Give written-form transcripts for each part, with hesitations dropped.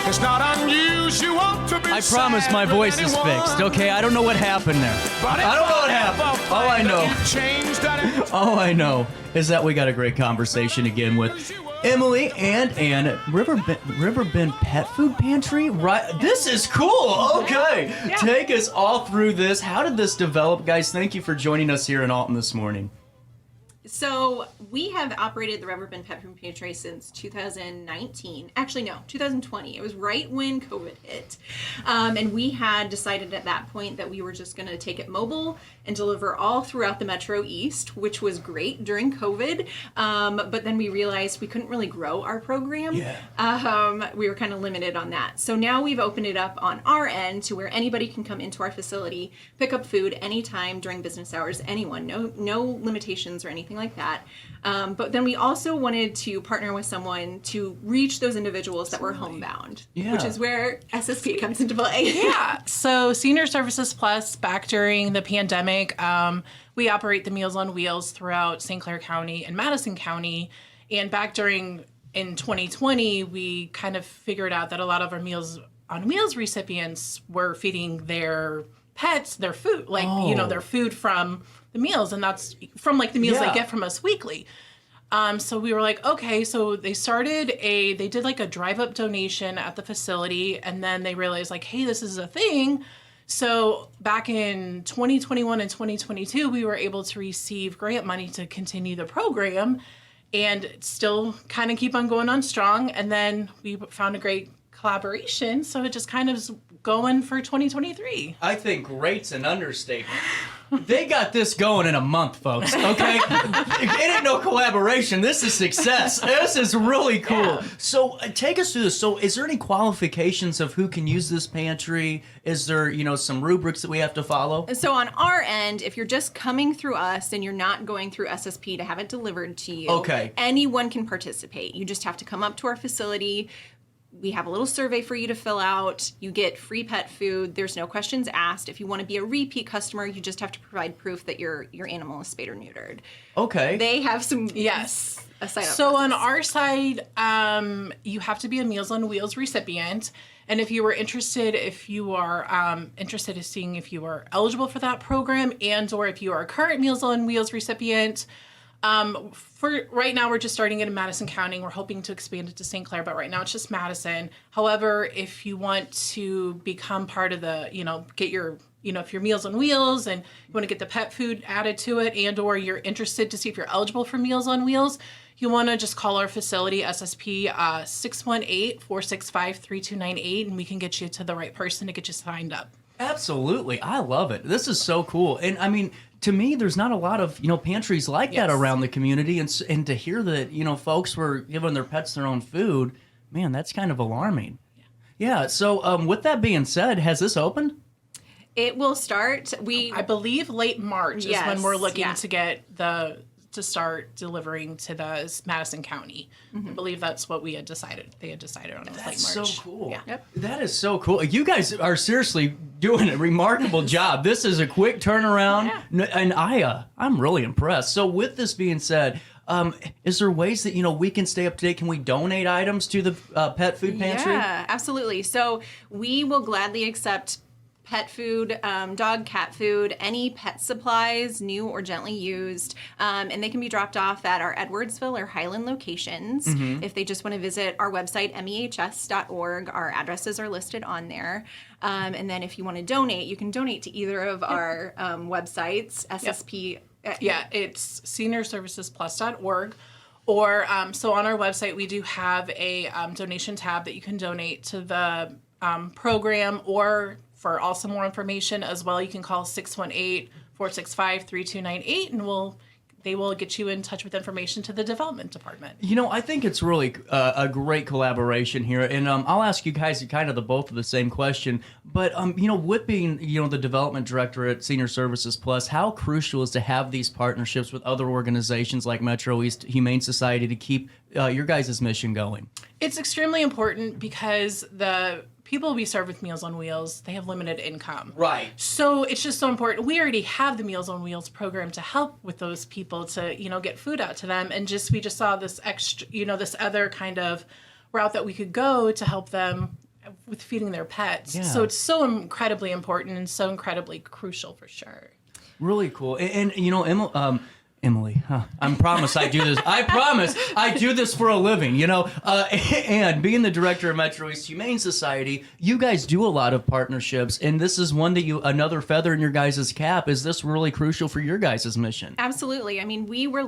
It's not unusual to be I promise my voice is fixed, okay? I don't know what happened there. I don't know what happened. All I know is that we got a great conversation again with Emily and Ann, Riverbend Petfood Pantry. Right, this is cool. Okay, take us all through this. How did this develop, guys? Thank you for joining us here in Alton this morning. So we have operated the Riverbend Petfood Pantry since 2019. Actually, no, 2020. It was right when COVID hit. And we had decided at that point that we were just going to take it mobile and deliver all throughout the Metro-East, which was great during COVID. But then we realized we couldn't really grow our program. We were kind of limited on that. So now we've opened it up on our end to where anybody can come into our facility, pick up food anytime during business hours, anyone, no limitations or anything like that. But then we also wanted to partner with someone to reach those individuals that were homebound, which is where SSP comes into play. So Senior Services Plus, back during the pandemic, we operate the Meals on Wheels throughout St. Clair County and Madison County. And back in 2020, we kind of figured out that a lot of our Meals on Wheels recipients were feeding their pets their food, their food from the meals, and that's from like the meals they get from us weekly. So we were like, okay, so they did like a drive-up donation at the facility, and then they realized like, hey, this is a thing. So back in 2021 and 2022, we were able to receive grant money to continue the program and still kind of keep on going on strong. And then we found a great collaboration, so it just kind of is going for 2023. I think great's an understatement. They got this going in a month, folks, okay? It ain't no collaboration. This is success. This is really cool. Yeah. So take us through this. So is there any qualifications of who can use this pantry? Is there, some rubrics that we have to follow? So on our end, if you're just coming through us and you're not going through SSP to have it delivered to you, anyone can participate. You just have to come up to our facility. We have a little survey for you to fill out. You get free pet food. There's no questions asked. If you want to be a repeat customer, you just have to provide proof that your animal is spayed or neutered. Okay. They have some a sign up So process. on our side, you have to be a Meals on Wheels recipient. And if you were interested, interested in seeing if you are eligible for that program, and or if you are a current Meals on Wheels recipient, for right now, we're just starting it in Madison County. We're hoping to expand it to St. Clair, but right now it's just Madison. However, if you want to become part of the, get your, if you're Meals on Wheels and you want to get the pet food added to it, and or you're interested to see if you're eligible for Meals on Wheels, you want to just call our facility, SSP, 618-465-3298, and we can get you to the right person to get you signed up. Absolutely. I love it. This is so cool. And I mean, to me, there's not a lot of, pantries like that around the community. And to hear that, folks were giving their pets their own food, man, that's kind of alarming. Yeah. So with that being said, has this opened? It will start. I believe late March is when we're looking to get to start delivering to the Madison County. I believe that's what we had decided. They had decided on it was late March. That's so cool. Yeah. Yep. That is so cool. You guys are seriously doing a remarkable job. This is a quick turnaround, and I'm really impressed. So with this being said, is there ways that we can stay up to date? Can we donate items to the pet food pantry? Yeah, absolutely. So we will gladly accept pet food, dog, cat food, any pet supplies, new or gently used, and they can be dropped off at our Edwardsville or Highland locations. If they just want to visit our website, mehs.org, our addresses are listed on there. And then if you want to donate, you can donate to either of our websites, SSP. It's seniorservicesplus.org. Or, so on our website, we do have a donation tab that you can donate to the program, or for also more information as well, you can call 618-465-3298, and they will get you in touch with information to the development department. I think it's really a great collaboration here, and I'll ask you guys kind of both of the same question. But with being the development director at Senior Services Plus, how crucial is to have these partnerships with other organizations like Metro-East Humane Society to keep your guys' mission going? It's extremely important because the people we serve with Meals on Wheels, they have limited income. Right. So it's just so important. We already have the Meals on Wheels program to help with those people to, get food out to them. And we just saw this extra, this other kind of route that we could go to help them with feeding their pets. Yeah. So it's so incredibly important and so incredibly crucial for sure. Really cool. And you know, Emily, I promise I do this. I promise I do this for a living, you know. And being the director of Metro-East Humane Society, you guys do a lot of partnerships, and this is one that another feather in your guys' cap. Is this really crucial for your guys' mission? Absolutely. I mean, we were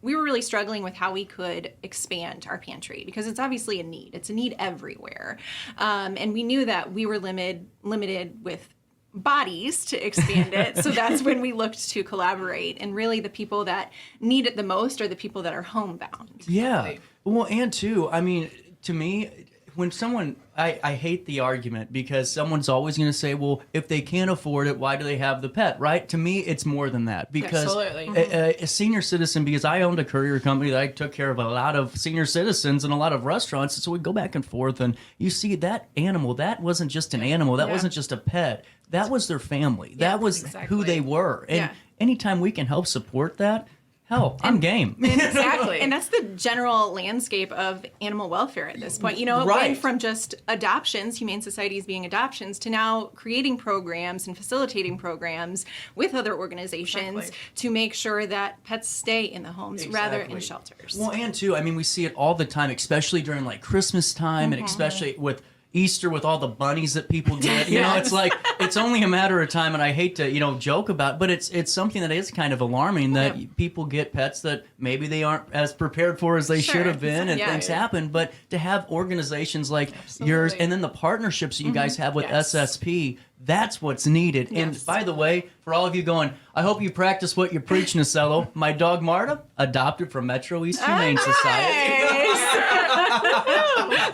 really struggling with how we could expand our pantry because it's obviously a need. It's a need everywhere. And we knew that we were limited with bodies to expand it. So that's when we looked to collaborate. And really the people that need it the most are the people that are homebound. Yeah. Well, and too, I mean, to me, when someone, I hate the argument because someone's always going to say, well, if they can't afford it, why do they have the pet, right? To me, it's more than that because Absolutely. a senior citizen, because I owned a courier company that I took care of a lot of senior citizens and a lot of restaurants. So we go back and forth and you see that animal, that wasn't just an animal. That wasn't just a pet. That was their family. That was who they were. And anytime we can help support that, hell, I'm game. Exactly. And that's the general landscape of animal welfare at this point. You know, it went from just adoptions, Humane Societies being adoptions, to now creating programs and facilitating programs with other organizations to make sure that pets stay in the homes rather in shelters. Well, and too, I mean, we see it all the time, especially during like Christmas time and especially with Easter with all the bunnies that people get. You know, it's like, it's only a matter of time, and I hate to, you know, joke about, but it's something that is kind of alarming that people get pets that maybe they aren't as prepared for as they should have been, and things happen. But to have organizations like yours, and then the partnerships that you guys have with SSP, that's what's needed. And by the way, for all of you going, I hope you practice what you preach, Nacello. My dog Marta, adopted from Metro-East Humane Society.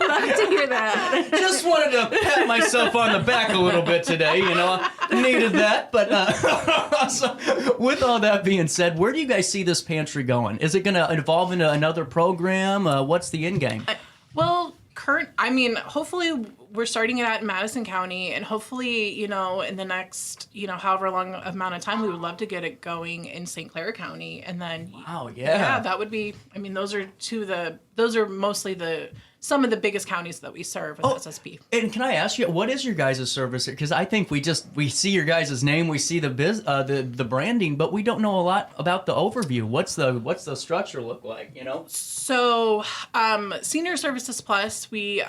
Love to hear that. Just wanted to pat myself on the back a little bit today, you know. I needed that. But so with all that being said, where do you guys see this pantry going? Is it going to evolve into another program? What's the end game? Well, hopefully we're starting it out in Madison County, and hopefully, you know, in the next, you know, however long amount of time, we would love to get it going in St. Clair County. And then, that would be, I mean, those are mostly some of the biggest counties that we serve with SSP. And can I ask you, what is your guys' service? Because I think we see your guys' name, we see the branding, but we don't know a lot about the overview. What's the structure look like, you know? So, Senior Services Plus, we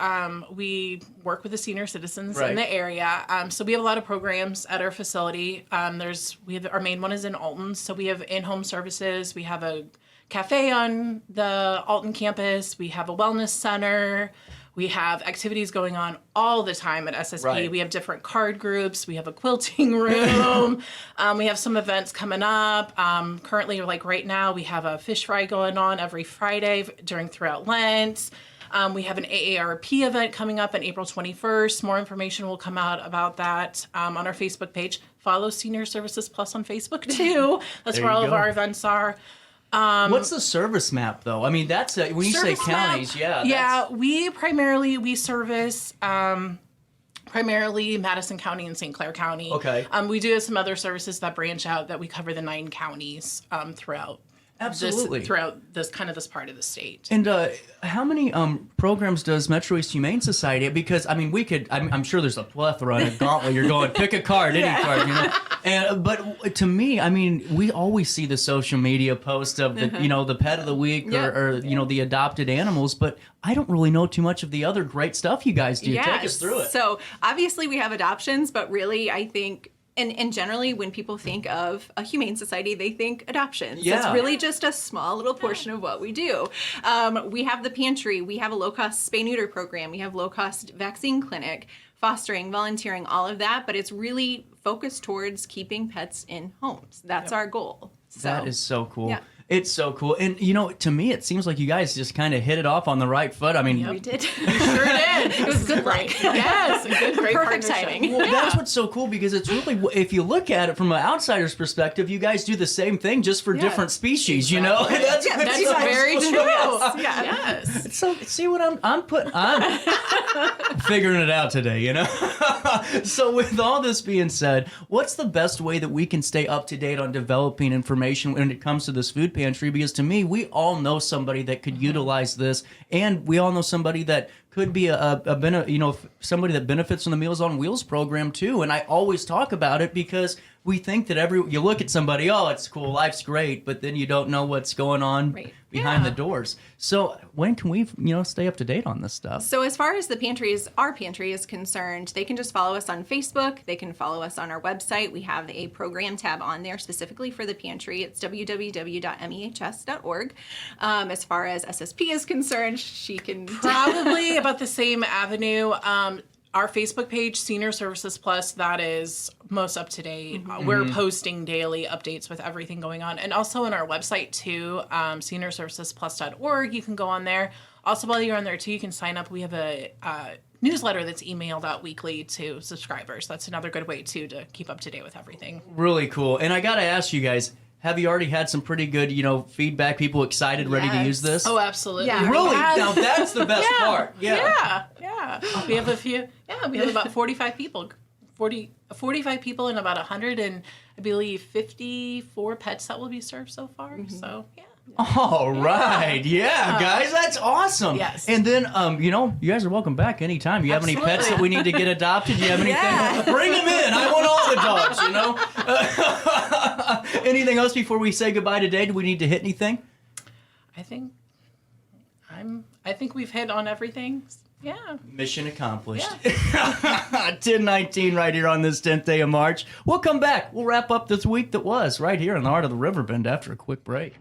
work with the senior citizens in the area. So we have a lot of programs at our facility. Our main one is in Alton. So we have in-home services. We have a cafe on the Alton campus. We have a wellness center. We have activities going on all the time at SSP. Right. We have different card groups. We have a quilting room. We have some events coming up. Currently, like right now, we have a fish fry going on every Friday throughout Lent. We have an AARP event coming up on April 21st. More information will come out about that on our Facebook page. Follow Senior Services Plus on Facebook too. That's where all of our events are. What's the service map, though? I mean, that's when you say counties, we primarily service primarily Madison County and St. Clair County. Okay. We do have some other services that branch out that we cover the 9 counties throughout. Absolutely. Throughout this part of the state. And how many programs does Metro-East Humane Society? Because, I mean, I'm sure there's a plethora and a gauntlet. You're going, pick a card, any card, you know. But to me, I mean, we always see the social media post of the, you know, the pet of the week or you know, the adopted animals, but I don't really know too much of the other great stuff you guys do. Take us through it. So obviously we have adoptions, but really I think and generally, when people think of a humane society, they think adoptions. Yeah. It's really just a small little portion of what we do. We have the pantry. We have a low-cost spay-neuter program. We have low-cost vaccine clinic, fostering, volunteering, all of that. But it's really focused towards keeping pets in homes. That's our goal. So, that is so cool. Yeah. It's so cool. And, you know, to me, it seems like you guys just kind of hit it off on the right foot. I mean, we did. You sure did. It was good luck. Yes, great perfect timing. Well, that's what's so cool because it's really, if you look at it from an outsider's perspective, you guys do the same thing just for different species, you know? That's very true. Yes. So, see what I'm figuring it out today, you know? So with all this being said, what's the best way that we can stay up to date on developing information when it comes to this food pantry? Because to me, we all know somebody that could utilize this, and we all know somebody that could be somebody that benefits from the Meals on Wheels program too. And I always talk about it because we think that you look at somebody, oh, it's cool, life's great, but then you don't know what's going on behind the doors. So when can we, stay up to date on this stuff? So as far as our pantry is concerned, they can just follow us on Facebook. They can follow us on our website. We have a program tab on there specifically for the pantry. It's www.mehs.org. As far as SSP is concerned, she can probably about the same avenue. Our Facebook page, Senior Services Plus, that is most up to date. We're posting daily updates with everything going on. And also on our website, too, seniorservicesplus.org. You can go on there. Also, while you're on there, too, you can sign up. We have a newsletter that's emailed out weekly to subscribers. That's another good way, too, to keep up to date with everything. Really cool. And I got to ask you guys, have you already had some pretty good, feedback? People excited, ready to use this? Oh, absolutely. Yeah. Really? Now that's the best part. Yeah. We have a few. Yeah, we have about 45 people. 45 people and about 100 and I believe 54 pets that will be served so far. So, yeah. All right. Yeah, guys, that's awesome. Yes. And then, you guys are welcome back anytime. You have any pets that we need to get adopted? Do you have anything? Bring them in. I want all the dogs, Anything else before we say goodbye today? Do we need to hit anything? I think we've hit on everything. Yeah. Mission accomplished. Yeah. 10:19 right here on this 10th day of March. We'll come back. We'll wrap up this week that was right here in the heart of the Riverbend after a quick break.